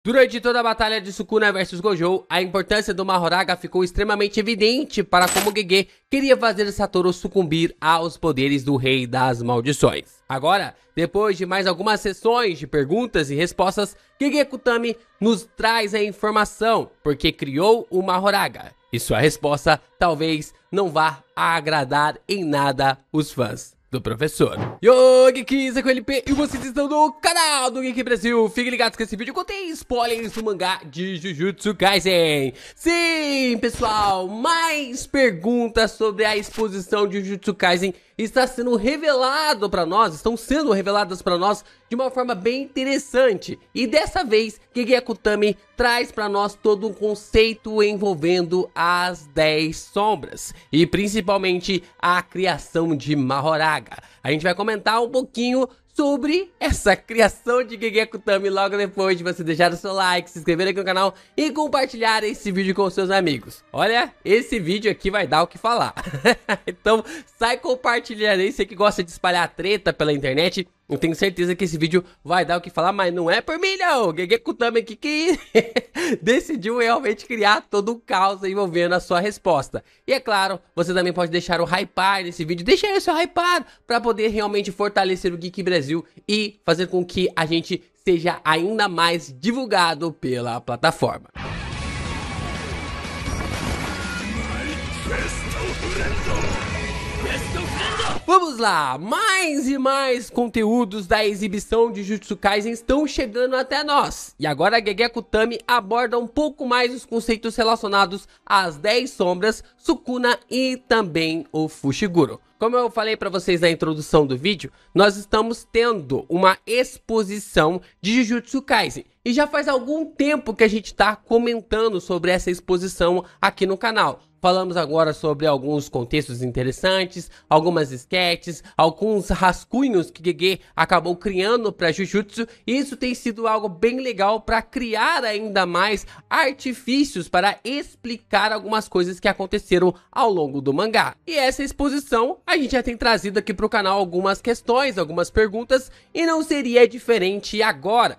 Durante toda a batalha de Sukuna vs Gojo, a importância do Mahoraga ficou extremamente evidente para como Gege queria fazer Satoru sucumbir aos poderes do Rei das Maldições. Agora, depois de mais algumas sessões de perguntas e respostas, Gege Akutami nos traz a informação porque criou o Mahoraga. E sua resposta talvez não vá agradar em nada os fãs do professor. Yo, Geeks, aqui é o LP e vocês estão no canal do Geek Brasil. Fiquem ligados que esse vídeo contém spoilers do mangá de Jujutsu Kaisen. Sim, pessoal, mais perguntas sobre a exposição de Jujutsu Kaisen estão sendo reveladas para nós de uma forma bem interessante. E dessa vez, Gege Akutami traz para nós todo um conceito envolvendo as 10 sombras e principalmente a criação de Mahoraga. A gente vai comentar um pouquinho sobre essa criação de Gege Akutami logo depois de você deixar o seu like, se inscrever aqui no canal e compartilhar esse vídeo com seus amigos. Olha, esse vídeo aqui vai dar o que falar. Então sai compartilhando aí, você que gosta de espalhar treta pela internet. Eu tenho certeza que esse vídeo vai dar o que falar, mas não é por mim não. Gege Akutami aqui que decidiu realmente criar todo um caos envolvendo a sua resposta. E é claro, você também pode deixar o hypar nesse vídeo. Deixa aí o seu hypar para poder realmente fortalecer o Geek Brasil e fazer com que a gente seja ainda mais divulgado pela plataforma. Vamos lá, mais e mais conteúdos da exibição de Jujutsu Kaisen estão chegando até nós. E agora a Gege Akutami aborda um pouco mais os conceitos relacionados às 10 sombras, Sukuna e também o Fushiguro. Como eu falei para vocês na introdução do vídeo, nós estamos tendo uma exposição de Jujutsu Kaisen. E já faz algum tempo que a gente está comentando sobre essa exposição aqui no canal. Falamos agora sobre alguns contextos interessantes, algumas sketches, alguns rascunhos que Gege acabou criando para Jujutsu. E isso tem sido algo bem legal para criar ainda mais artifícios para explicar algumas coisas que aconteceram ao longo do mangá. E essa exposição a gente já tem trazido aqui para o canal algumas questões, algumas perguntas, e não seria diferente agora.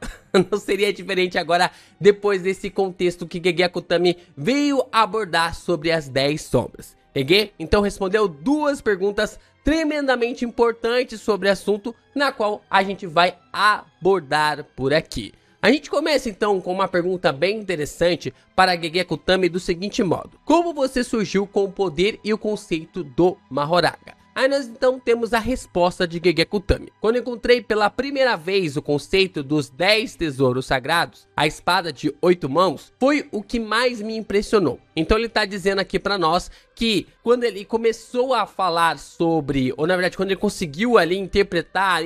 Não seria diferente agora depois desse contexto que Gege Akutami veio abordar sobre as 10 sombras. Gege então respondeu duas perguntas tremendamente importantes sobre o assunto, na qual a gente vai abordar por aqui. A gente começa então com uma pergunta bem interessante para Gege Akutami do seguinte modo: como você surgiu com o poder e o conceito do Mahoraga? Aí nós então temos a resposta de Gege Akutami. Quando encontrei pela primeira vez o conceito dos 10 tesouros sagrados, a espada de 8 mãos, foi o que mais me impressionou. Então ele está dizendo aqui para nós que quando ele começou a falar sobre, ou na verdade quando ele conseguiu ali interpretar,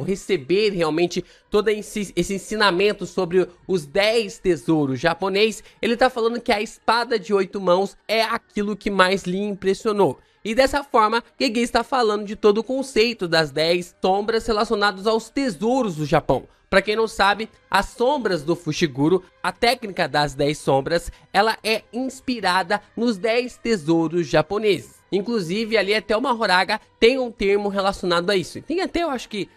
receber realmente todo esse ensinamento sobre os 10 tesouros japonês, ele está falando que a espada de 8 mãos é aquilo que mais lhe impressionou. E dessa forma, Gege está falando de todo o conceito das 10 sombras relacionadas aos tesouros do Japão. Para quem não sabe, as sombras do Fushiguro, a técnica das 10 sombras, ela é inspirada nos 10 tesouros japoneses. Inclusive, ali até o Mahoraga tem um termo relacionado a isso. Tem até, eu acho que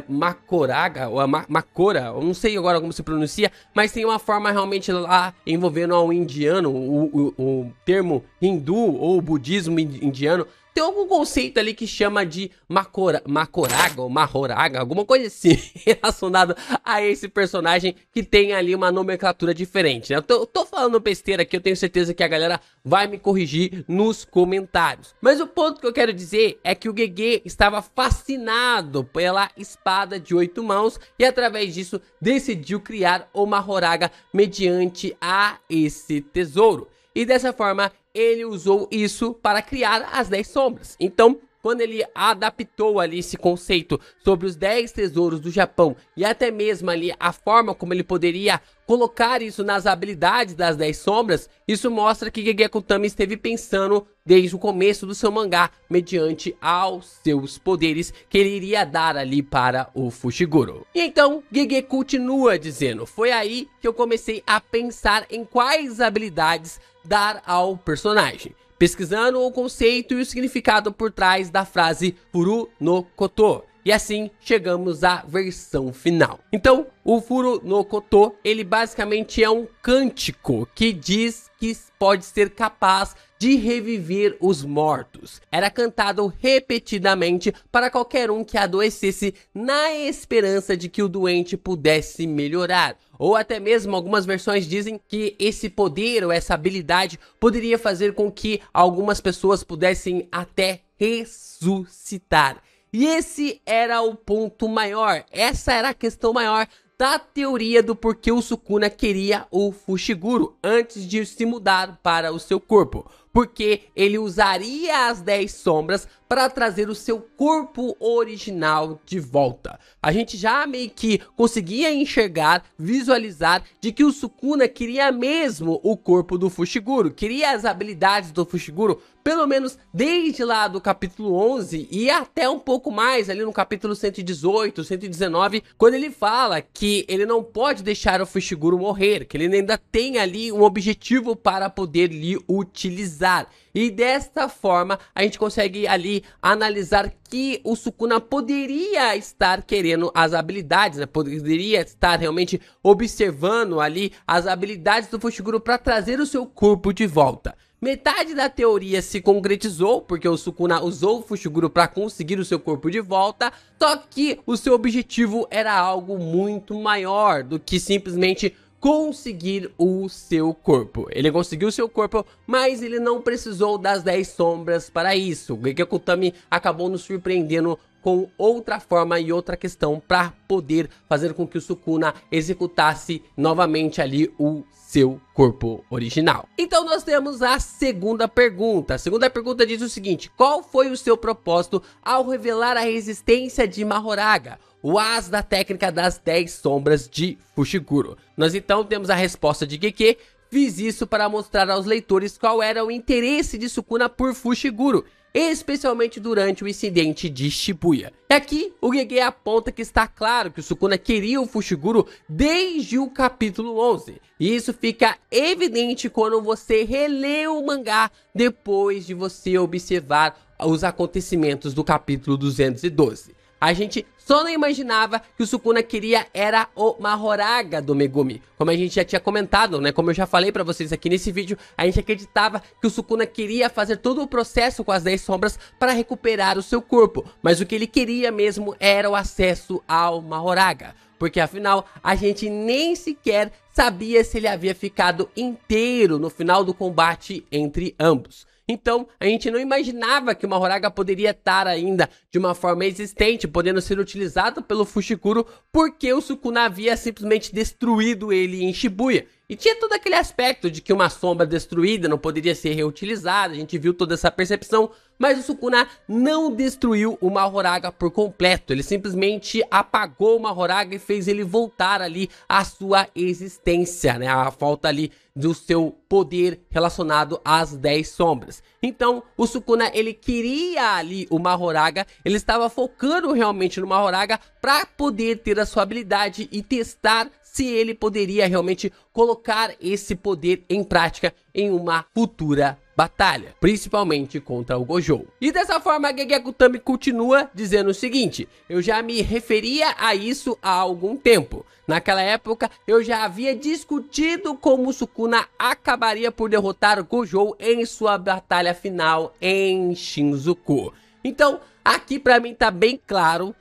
Makoraga, ou Makora, eu não sei agora como se pronuncia, mas tem uma forma realmente lá envolvendo ao indiano, o termo hindu ou budismo indiano. Tem algum conceito ali que chama de Makoraga ou Mahoraga, alguma coisa assim, relacionado a esse personagem que tem ali uma nomenclatura diferente, né? Eu tô falando besteira aqui, eu tenho certeza que a galera vai me corrigir nos comentários. Mas o ponto que eu quero dizer é que o Gege estava fascinado pela espada de 8 mãos e através disso decidiu criar o Mahoraga mediante a esse tesouro. E dessa forma, ele usou isso para criar as 10 sombras. Então, quando ele adaptou ali esse conceito sobre os 10 tesouros do Japão e até mesmo ali a forma como ele poderia colocar isso nas habilidades das 10 sombras, isso mostra que Gege Akutami esteve pensando desde o começo do seu mangá, mediante aos seus poderes que ele iria dar ali para o Fushiguro. E então, Gege continua dizendo: foi aí que eu comecei a pensar em quais habilidades dar ao personagem, pesquisando o conceito e o significado por trás da frase Furu no Koto, E assim chegamos à versão final. Então, o Furo no Koto, ele basicamente é um cântico que diz que pode ser capaz de reviver os mortos. Era cantado repetidamente para qualquer um que adoecesse na esperança de que o doente pudesse melhorar. Ou até mesmo algumas versões dizem que esse poder ou essa habilidade poderia fazer com que algumas pessoas pudessem até ressuscitar. E esse era o ponto maior, essa era a questão maior da teoria do porquê o Sukuna queria o Fushiguro antes de se mudar para o seu corpo. Porque ele usaria as 10 sombras para trazer o seu corpo original de volta. A gente já meio que conseguia enxergar, visualizar de que o Sukuna queria mesmo o corpo do Fushiguro, queria as habilidades do Fushiguro, pelo menos desde lá do capítulo 11 e até um pouco mais ali no capítulo 118, 119, quando ele fala que ele não pode deixar o Fushiguro morrer, que ele ainda tem ali um objetivo para poder lhe utilizar. E desta forma a gente consegue ali analisar que o Sukuna poderia estar querendo as habilidades, né? Poderia estar realmente observando ali as habilidades do Fushiguro para trazer o seu corpo de volta. Metade da teoria se concretizou, porque o Sukuna usou o Fushiguro para conseguir o seu corpo de volta, só que o seu objetivo era algo muito maior do que simplesmente conseguir o seu corpo. Ele conseguiu o seu corpo, mas ele não precisou das 10 sombras para isso. O Gege Akutami acabou nos surpreendendo com outra forma e outra questão para poder fazer com que o Sukuna executasse novamente ali o seu corpo original. Então nós temos a segunda pergunta. A segunda pergunta diz o seguinte: qual foi o seu propósito ao revelar a resistência de Mahoraga, o as da técnica das 10 sombras de Fushiguro? Nós então temos a resposta de Gege: fiz isso para mostrar aos leitores qual era o interesse de Sukuna por Fushiguro, especialmente durante o incidente de Shibuya. E aqui o Gege aponta que está claro que o Sukuna queria o Fushiguro desde o capítulo 11. E isso fica evidente quando você relê o mangá depois de você observar os acontecimentos do capítulo 212. A gente só não imaginava que o Sukuna queria era o Mahoraga do Megumi. Como a gente já tinha comentado, né? Como eu já falei pra vocês aqui nesse vídeo, a gente acreditava que o Sukuna queria fazer todo o processo com as 10 sombras para recuperar o seu corpo. Mas o que ele queria mesmo era o acesso ao Mahoraga. Porque afinal, a gente nem sequer sabia se ele havia ficado inteiro no final do combate entre ambos. Então, a gente não imaginava que o Mahoraga poderia estar ainda de uma forma existente, podendo ser utilizado pelo Fushiguro, porque o Sukuna havia simplesmente destruído ele em Shibuya. E tinha todo aquele aspecto de que uma sombra destruída não poderia ser reutilizada, a gente viu toda essa percepção, mas o Sukuna não destruiu o Mahoraga por completo, ele simplesmente apagou o Mahoraga e fez ele voltar ali à sua existência, né? A falta ali do seu poder relacionado às 10 sombras. Então, o Sukuna, ele queria ali o Mahoraga, ele estava focando realmente no Mahoraga para poder ter a sua habilidade e testar se ele poderia realmente colocar esse poder em prática em uma futura batalha, principalmente contra o Gojo. E dessa forma, a Gege Akutami continua dizendo o seguinte: eu já me referia a isso há algum tempo. Naquela época, eu já havia discutido como o Sukuna acabaria por derrotar o Gojo em sua batalha final em Shinjuku. Então, aqui pra mim tá bem claro,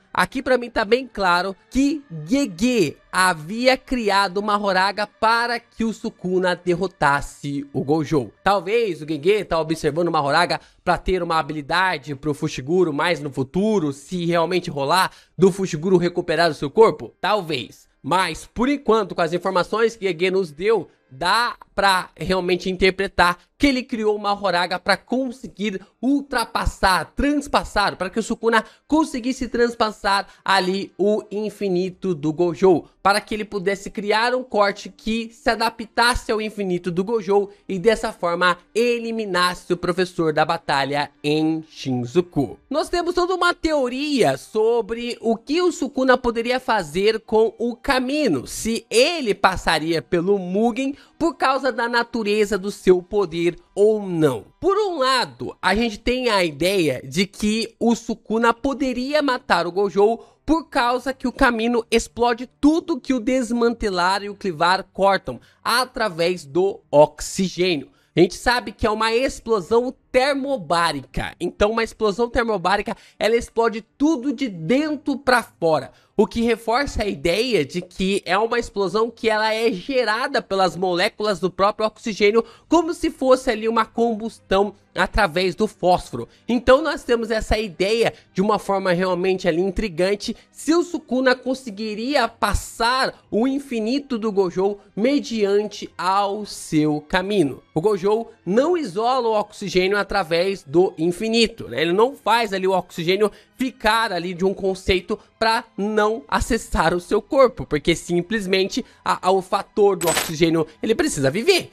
que Gege havia criado o Mahoraga para que o Sukuna derrotasse o Gojo. Talvez o Gege tá observando o Mahoraga para ter uma habilidade pro Fushiguro mais no futuro, se realmente rolar, do Fushiguro recuperar o seu corpo? Talvez. Mas, por enquanto, com as informações que Gege nos deu, dá pra realmente interpretar que ele criou o Mahoraga para conseguir ultrapassar, transpassar, para que o Sukuna conseguisse transpassar ali o infinito do Gojo, para que ele pudesse criar um corte que se adaptasse ao infinito do Gojo e dessa forma eliminasse o professor da batalha em Shinjuku. Nós temos toda uma teoria sobre o que o Sukuna poderia fazer com o Kamino, se ele passaria pelo Mugen por causa da natureza do seu poder ou não. Por um lado, a gente tem a ideia de que o Sukuna poderia matar o Gojo por causa que o Kamino explode tudo que o Desmantelar e o Clivar cortam através do oxigênio. A gente sabe que é uma explosão termobárica. Então, uma explosão termobárica, ela explode tudo de dentro para fora. O que reforça a ideia de que é uma explosão que ela é gerada pelas moléculas do próprio oxigênio, como se fosse ali uma combustão através do fósforo. Então nós temos essa ideia de uma forma realmente ali intrigante, se o Sukuna conseguiria passar o infinito do Gojo mediante ao seu Kamino. O Gojo não isola o oxigênio através do infinito, né? Ele não faz ali o oxigênio ficar ali de um conceito para não acessar o seu corpo, porque simplesmente o fator do oxigênio, ele precisa viver,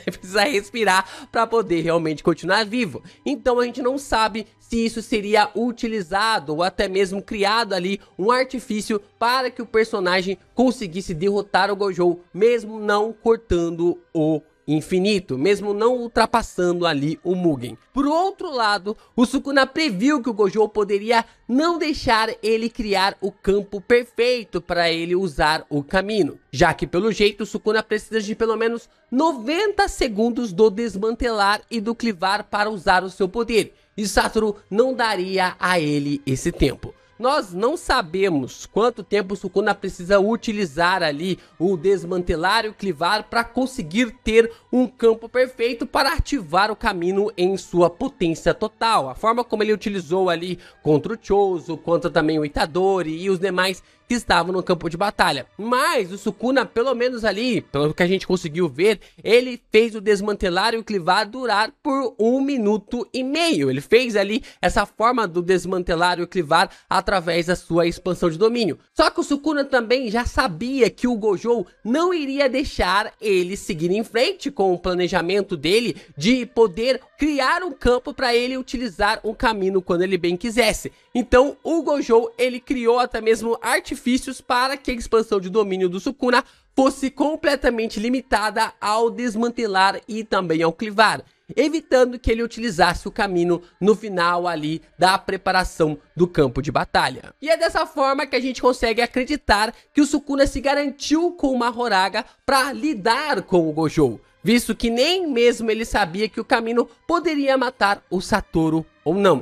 precisa respirar para poder realmente continuar vivo. Então a gente não sabe se isso seria utilizado ou até mesmo criado ali um artifício para que o personagem conseguisse derrotar o Gojo, mesmo não cortando o infinito, mesmo não ultrapassando ali o Mugen. Por outro lado, o Sukuna previu que o Gojo poderia não deixar ele criar o campo perfeito para ele usar o Kamino, já que pelo jeito o Sukuna precisa de pelo menos 90 segundos do Desmantelar e do Clivar para usar o seu poder, e Satoru não daria a ele esse tempo. Nós não sabemos quanto tempo o Sukuna precisa utilizar ali o Desmantelar e o Clivar para conseguir ter um campo perfeito para ativar o Kamino em sua potência total. A forma como ele utilizou ali contra o Chozo, contra também o Itadori e os demais que estavam no campo de batalha. Mas o Sukuna, pelo menos ali, pelo que a gente conseguiu ver, ele fez o Desmantelar e o Clivar durar por 1 minuto e meio. Ele fez ali essa forma do Desmantelar e o Clivar através da sua expansão de domínio. Só que o Sukuna também já sabia que o Gojo não iria deixar ele seguir em frente com o planejamento dele de poder criar um campo para ele utilizar um Kamino quando ele bem quisesse. Então o Gojo, ele criou até mesmo artifícios para que a expansão de domínio do Sukuna fosse completamente limitada ao Desmantelar e também ao Clivar, evitando que ele utilizasse o Kamino no final ali da preparação do campo de batalha. E é dessa forma que a gente consegue acreditar que o Sukuna se garantiu com o Mahoraga para lidar com o Gojo, visto que nem mesmo ele sabia que o Kamino poderia matar o Satoru ou não.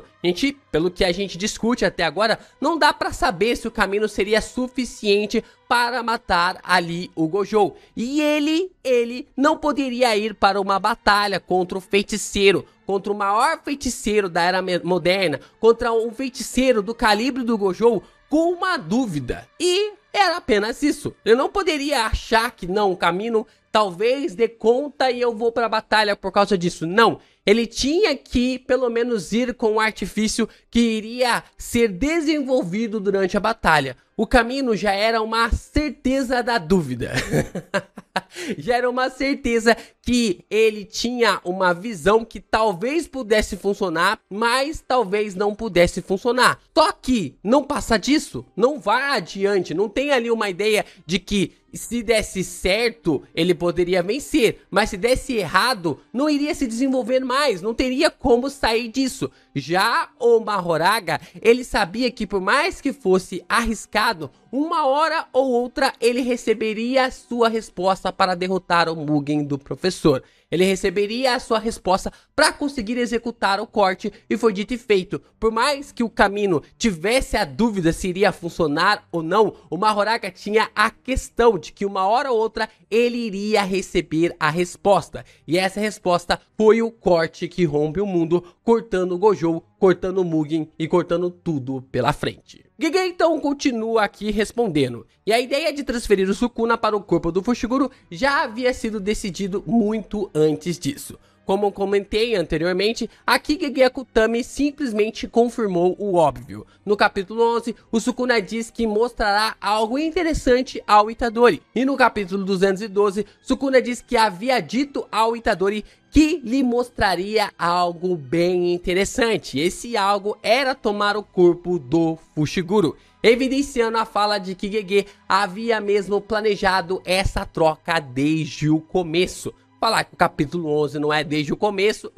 Pelo que a gente discute até agora, não dá pra saber se o Kamino seria suficiente para matar ali o Gojo. E ele não poderia ir para uma batalha contra o feiticeiro, contra o maior feiticeiro da era moderna, contra um feiticeiro do calibre do Gojo, com uma dúvida. E era apenas isso. Eu não poderia achar que não, o Kamino talvez dê conta e eu vou pra batalha por causa disso. Não. Ele tinha que, pelo menos, ir com um artifício que iria ser desenvolvido durante a batalha. O Kamino já era uma certeza da dúvida. Já era uma certeza que ele tinha uma visão que talvez pudesse funcionar, mas talvez não pudesse funcionar. Só que não passa disso, não vá adiante, não tem ali uma ideia de que se desse certo, ele poderia vencer, mas se desse errado, não iria se desenvolver mais, não teria como sair disso. Já o Mahoraga, ele sabia que por mais que fosse arriscado, uma hora ou outra ele receberia a sua resposta para derrotar o Mugen do professor. Ele receberia a sua resposta para conseguir executar o corte, e foi dito e feito. Por mais que o Kamino tivesse a dúvida se iria funcionar ou não, o Mahoraga tinha a questão de que uma hora ou outra ele iria receber a resposta. E essa resposta foi o corte que rompe o mundo, cortando o Gojo, cortando o Mugen e cortando tudo pela frente. Gege então continua aqui respondendo. E a ideia de transferir o Sukuna para o corpo do Fushiguro já havia sido decidido muito antes disso. Como eu comentei anteriormente, aqui Gege Akutami simplesmente confirmou o óbvio. No capítulo 11, o Sukuna diz que mostrará algo interessante ao Itadori. E no capítulo 212, Sukuna diz que havia dito ao Itadori que lhe mostraria algo bem interessante. Esse algo era tomar o corpo do Fushiguro. evidenciando a fala de que Gege havia mesmo planejado essa troca desde o começo. Falar que o capítulo 11 não é desde o começo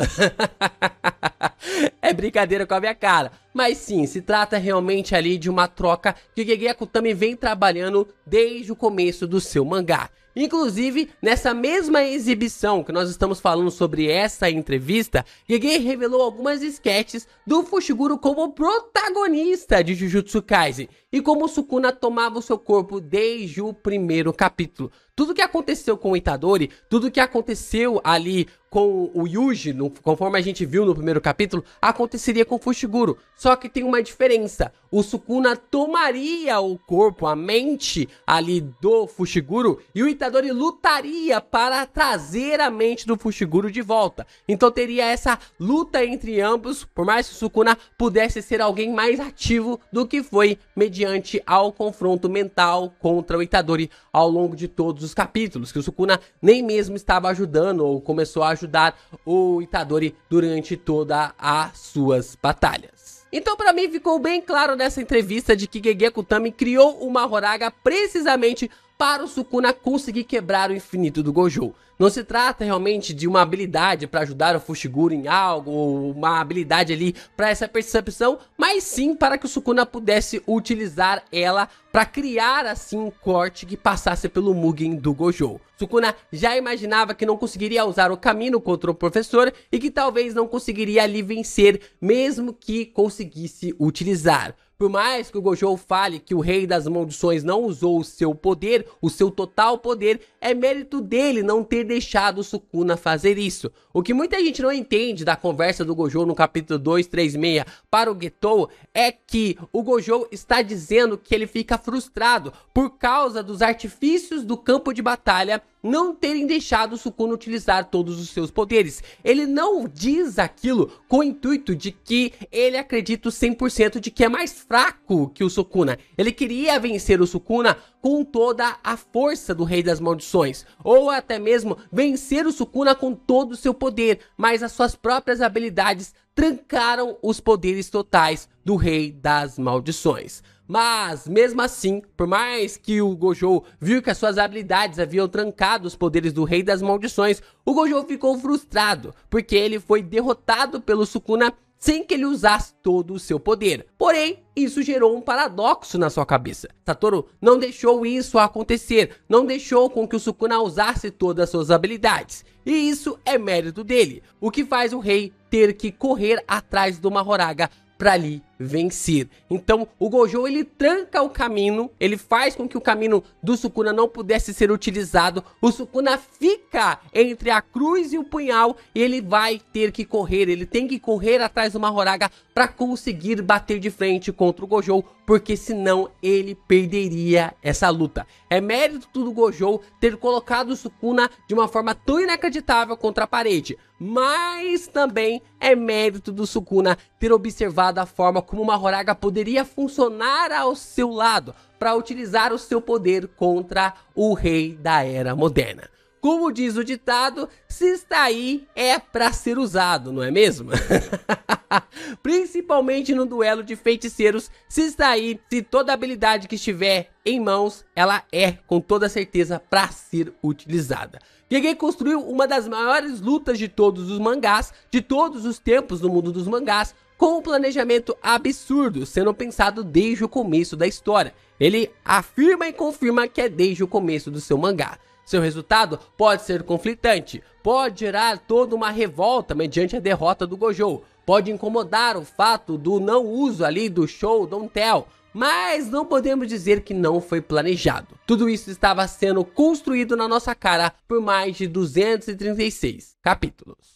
é brincadeira com a minha cara. Mas sim, se trata realmente ali de uma troca que Gege Akutami vem trabalhando desde o começo do seu mangá. Inclusive, nessa mesma exibição que nós estamos falando sobre essa entrevista, Gege revelou algumas sketches do Fushiguro como protagonista de Jujutsu Kaisen e como Sukuna tomava o seu corpo desde o primeiro capítulo. Tudo que aconteceu com o Itadori, tudo que aconteceu ali com o Yuji, conforme a gente viu no primeiro capítulo, aconteceria com o Fushiguro. Só que tem uma diferença. O Sukuna tomaria o corpo, a mente ali do Fushiguro, e o Itadori lutaria para trazer a mente do Fushiguro de volta. Então teria essa luta entre ambos, por mais que o Sukuna pudesse ser alguém mais ativo do que foi mediante ao confronto mental contra o Itadori ao longo de todos os capítulos, que o Sukuna nem mesmo estava ajudando ou começou a ajudar o Itadori durante todas as suas batalhas. Então pra mim ficou bem claro nessa entrevista de que Gege Akutami criou uma Horaga precisamente para o Sukuna conseguir quebrar o infinito do Gojo. Não se trata realmente de uma habilidade para ajudar o Fushiguro em algo, ou uma habilidade ali para essa percepção, mas sim para que o Sukuna pudesse utilizar ela para criar assim um corte que passasse pelo Mugen do Gojo. Sukuna já imaginava que não conseguiria usar o caminho contra o professor e que talvez não conseguiria ali vencer, mesmo que conseguisse utilizar. Por mais que o Gojo fale que o Rei das Maldições não usou o seu poder, o seu total poder, é mérito dele não ter deixado o Sukuna fazer isso. O que muita gente não entende da conversa do Gojo no capítulo 236 para o Getou é que o Gojo está dizendo que ele fica frustrado por causa dos artifícios do campo de batalha não terem deixado o Sukuna utilizar todos os seus poderes. Ele não diz aquilo com o intuito de que ele acredita 100% de que é mais fraco que o Sukuna. Ele queria vencer o Sukuna com toda a força do Rei das Maldições, ou até mesmo vencer o Sukuna com todo o seu poder, mas as suas próprias habilidades trancaram os poderes totais do Rei das Maldições. Mas, mesmo assim, por mais que o Gojo viu que as suas habilidades haviam trancado os poderes do Rei das Maldições, o Gojo ficou frustrado, porque ele foi derrotado pelo Sukuna sem que ele usasse todo o seu poder. Porém, isso gerou um paradoxo na sua cabeça. Satoru não deixou isso acontecer, não deixou com que o Sukuna usasse todas as suas habilidades. E isso é mérito dele, o que faz o rei ter que correr atrás do Mahoraga para ali vencer. Então o Gojo ele tranca o caminho, ele faz com que o caminho do Sukuna não pudesse ser utilizado. O Sukuna fica entre a cruz e o punhal e ele vai ter que correr, ele tem que correr atrás do Mahoraga para conseguir bater de frente contra o Gojo, porque senão ele perderia essa luta. É mérito do Gojo ter colocado o Sukuna de uma forma tão inacreditável contra a parede, mas também é mérito do Sukuna ter observado a forma como o Mahoraga poderia funcionar ao seu lado para utilizar o seu poder contra o rei da era moderna. Como diz o ditado, se está aí é para ser usado, não é mesmo? Principalmente no duelo de feiticeiros, se está aí, se toda habilidade que estiver em mãos, ela é com toda certeza para ser utilizada. Gege construiu uma das maiores lutas de todos os mangás, de todos os tempos no mundo dos mangás, com um planejamento absurdo, sendo pensado desde o começo da história. Ele afirma e confirma que é desde o começo do seu mangá. Seu resultado pode ser conflitante, pode gerar toda uma revolta mediante a derrota do Gojo, pode incomodar o fato do não uso ali do show Don't Tell, mas não podemos dizer que não foi planejado. Tudo isso estava sendo construído na nossa cara por mais de 236 capítulos.